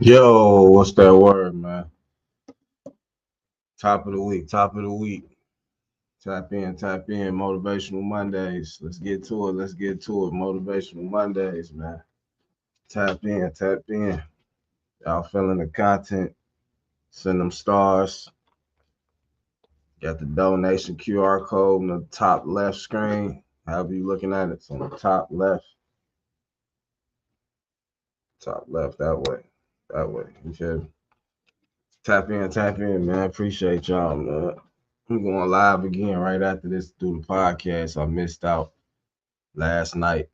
Yo, what's that word, man? Top of the week, top of the week. Tap in, tap in. Motivational Mondays. Let's get to it. Let's get to it. Motivational Mondays, man. Tap in, tap in. Y'all feeling the content? Send them stars. Got the donation QR code on the top left screen. However you looking at it, it's on the top left. Top left, that way. That way. You feel me? Tap in, man. Appreciate y'all, man. I'm going live again right after this through the podcast. I missed out last night.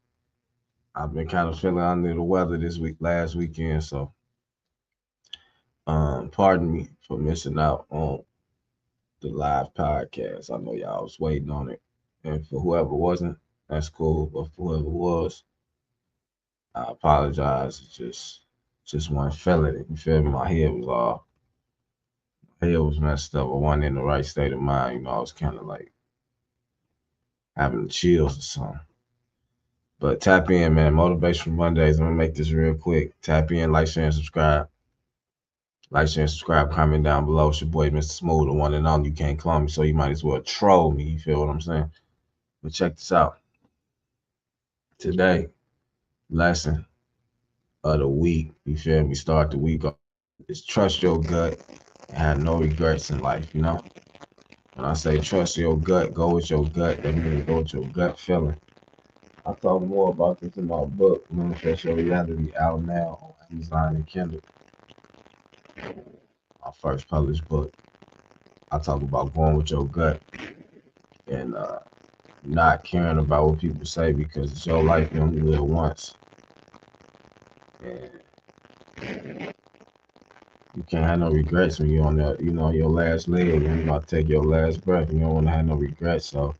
I've been kind of feeling under the weather this week, last weekend. So, pardon me for missing out on the live podcast. I know y'all was waiting on it, and for whoever wasn't, that's cool. But for whoever was, I apologize. It's just wasn't feeling it. You feel me? My head was messed up. I wasn't in the right state of mind. You know, I was kind of like having chills or something. But tap in, man. Motivational Mondays. I'm gonna make this real quick. Tap in, like, share, and subscribe. Like, share, and subscribe. Comment down below. It's your boy, Mr. Smooth, the one and only. You can't clone me, so you might as well troll me. You feel what I'm saying? But check this out. Today, lesson of the week. You feel me? Start the week off is trust your gut and have no regrets in life. You know, when I say trust your gut, go with your gut. That means go with your gut feeling. I talk more about this in my book, Manifest Reality, out now on Amazon and Kindle. My first published book. I talk about going with your gut and not caring about what people say because it's your life. You only live once. And you can't have no regrets when you're on that, your last leg and you're about to take your last breath. You don't want to have no regrets. So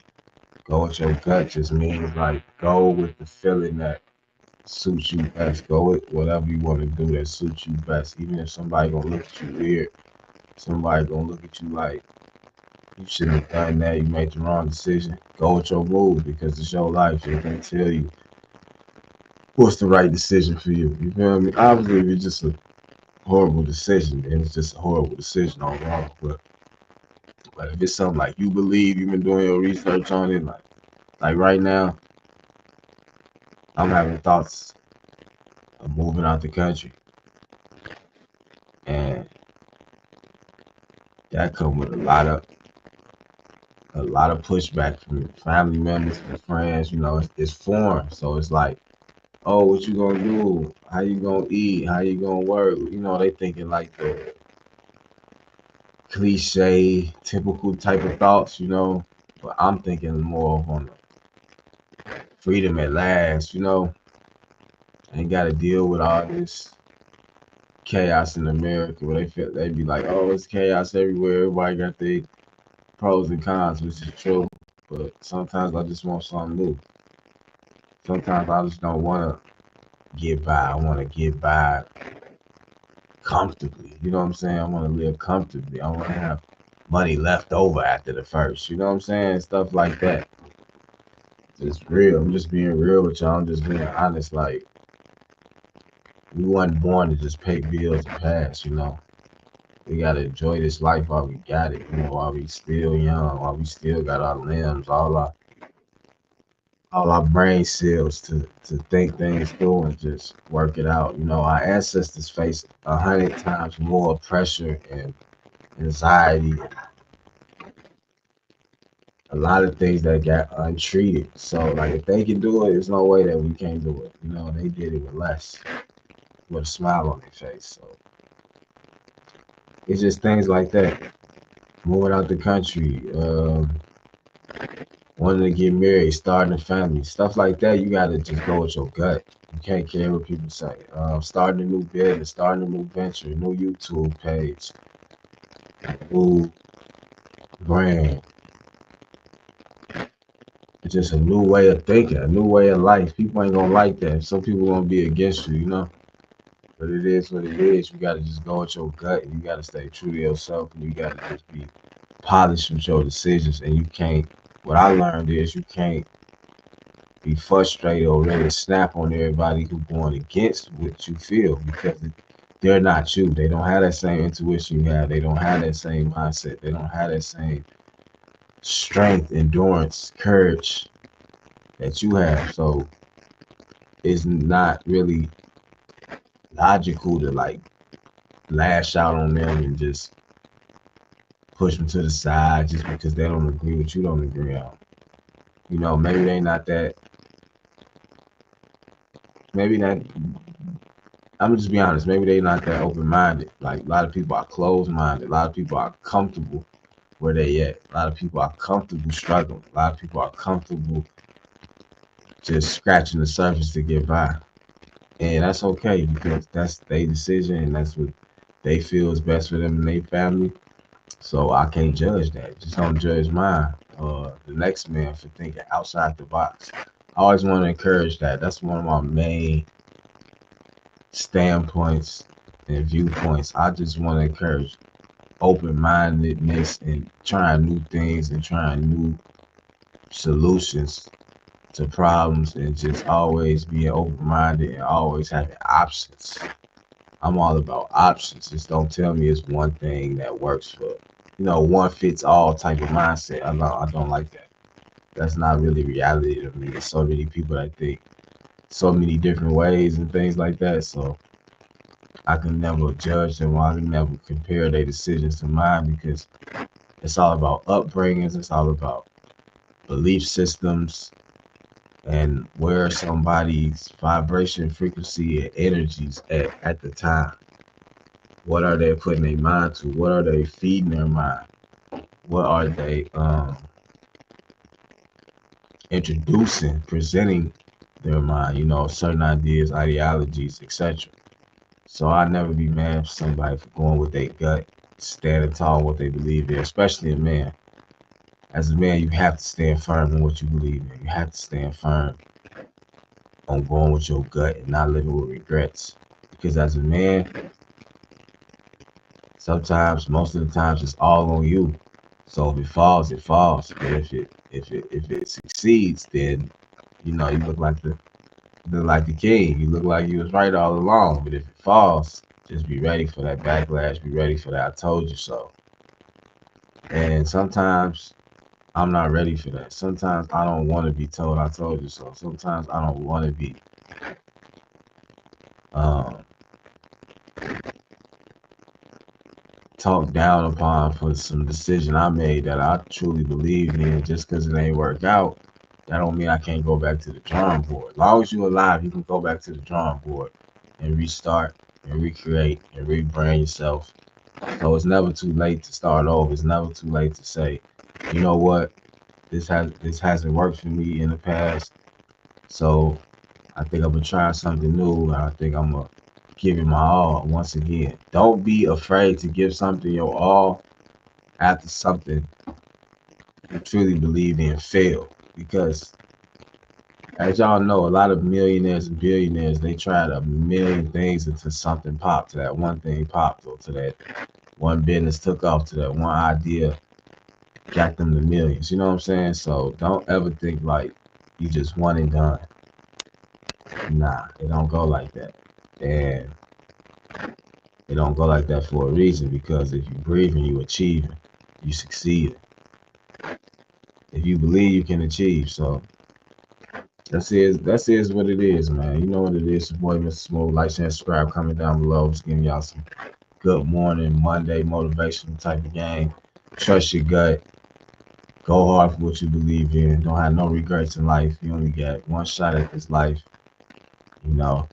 go with your gut just means like go with the feeling that suits you best. Go with whatever you want to do that suits you best. Even if somebody gonna look at you weird, somebody gonna look at you like you shouldn't have done that, you made the wrong decision. Go with your move because it's your life. They can tell you what's the right decision for you. You feel me? Obviously, if it's just a horrible decision, and it's just a horrible decision overall. But if it's something like you believe, you've been doing your research on it, like right now, I'm having thoughts of moving out the country, and that comes with a lot of pushback from family members and friends. You know, it's foreign, so it's like, oh, what you gonna do? How you gonna eat? How you gonna work? You know, they thinking like the cliche, typical type of thoughts. You know, But I'm thinking more of on the freedom at last, ain't got to deal with all this chaos in America where they be like, oh, it's chaos everywhere. Everybody got their pros and cons, which is true. But sometimes I just want something new. Sometimes I just don't want to get by. I want to get by comfortably. You know what I'm saying? I want to live comfortably. I want to have money left over after the first. You know what I'm saying? Stuff like that. It's real. I'm just being real with y'all. I'm just being honest. Like, we weren't born to just pay bills and pass. We gotta enjoy this life while we got it, while we still young, while we still got our limbs, all our brain cells to think things through and just work it out. Our ancestors faced 100 times more pressure and anxiety, a lot of things that got untreated. So like if they can do it, there's no way that we can't do it. They did it with less, with a smile on their face. So it's just things like that. Moving out the country, wanting to get married, starting a family, stuff like that. You gotta just go with your gut. You can't care what people say. Starting a new business, starting a new venture, a new YouTube page, new brand. It's just a new way of thinking, a new way of life. People ain't gonna like that. Some people gonna be against you. But it is what it is. You gotta just go with your gut and you gotta stay true to yourself and you gotta just be polished with your decisions. And you can't, what I learned is you can't be frustrated or ready to snap on everybody who's going against what you feel because they're not you. They don't have that same intuition you have. They don't have that same mindset. They don't have that same strength, endurance, courage that you have. So it's not really logical to like lash out on them and just push them to the side just because they don't agree with you don't agree on. Maybe they not that. Maybe that. I'm just be honest. Maybe they not that open minded. Like a lot of people are closed minded. A lot of people are comfortable where they at. A lot of people are comfortable struggling. A lot of people are comfortable just scratching the surface to get by. And that's okay because that's their decision and that's what they feel is best for them and their family. So I can't judge that. Just don't judge mine or the next man for thinking outside the box. I always want to encourage that. That's one of my main standpoints and viewpoints. I just want to encourage open-mindedness and trying new things and trying new solutions to problems and just always being open-minded and always having options. I'm all about options. Just don't tell me it's one thing that works for, one fits all type of mindset. I don't like that. That's not really reality to me. There's so many people that think so many different ways and things like that. So I can never judge them. I can never compare their decisions to mine because it's all about upbringings. It's all about belief systems and where somebody's vibration, frequency, and energies at the time. What are they putting their mind to? What are they feeding their mind? What are they introducing, presenting their mind? Certain ideas, ideologies, etc. So I never be mad at somebody for going with their gut, standing tall on what they believe in, especially a man. As a man, you have to stand firm in what you believe in. You have to stand firm on going with your gut and not living with regrets. Because as a man, sometimes, most of the times, it's all on you. So if it falls, it falls. But if it succeeds, then you look like the king. You look like you was right all along. But if it falls, just be ready for that backlash. Be ready for that I told you so. And sometimes I'm not ready for that. Sometimes I don't want to be told I told you so. Sometimes I don't want to be um, talked down upon for some decision I made that I truly believe in. Just because it ain't work out, that don't mean I can't go back to the drawing board. As long as you're alive, you can go back to the drawing board and restart and recreate and rebrand yourself. So it's never too late to start over. It's never too late to say, you know what? this hasn't worked for me in the past. So I think I'm gonna try something new. And I think I'm gonna give it my all once again. Don't be afraid to give something your all after something you truly believe in fail. Because as y'all know, a lot of millionaires and billionaires, they tried a million things until something popped, to that one thing popped, or to that one business took off, to that one idea got them the millions. You know what I'm saying? So don't ever think like you just one and done. Nah, it don't go like that. And it don't go like that for a reason, because if you breathing, you achieving, you succeed. If you believe, you can achieve. So that's what it is, man. You know what it is. Your boy, Mr. Smooth. Like, share, subscribe, comment down below. Just giving y'all some good morning, Monday motivational type of game. Trust your gut. Go hard for what you believe in. Don't have no regrets in life. You only get one shot at this life. You know,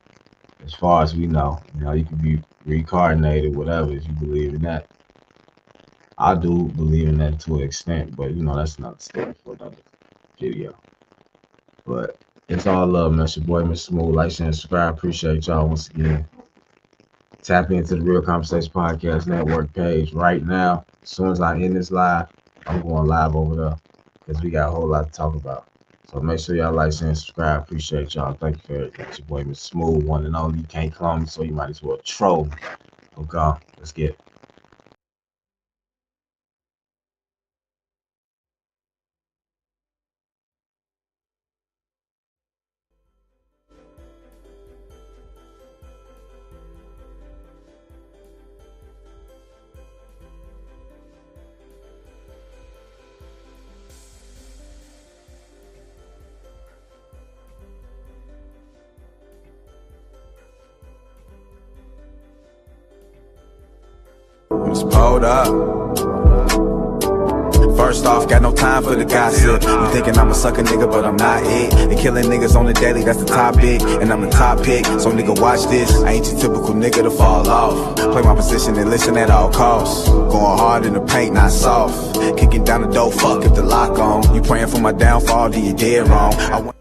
as far as we know, you can be reincarnated, whatever, if you believe in that. I do believe in that to an extent, but that's another story for another video. But it's all love, man. It's your boy, Mr. Smooth. Like, share, and subscribe. Appreciate y'all once again. Tap into the Real Conversation Podcast Network page right now. As soon as I end this live, I'm going live over there because we got a whole lot to talk about. So make sure y'all like, share, and subscribe. Appreciate y'all. Thank you for everything. It's your boy, Mr. Smooth, one and only. You can't clone me, so you might as well troll me. Okay, let's get it. It's pulled up. First off, got no time for the gossip. You thinking I'm a sucker nigga, but I'm not it. They killing niggas on the daily, that's the topic. And I'm the top pick, so nigga watch this. I ain't your typical nigga to fall off. Play my position and listen at all costs. Going hard in the paint, not soft. Kicking down the door, fuck if the lock on. You praying for my downfall, then you dead wrong.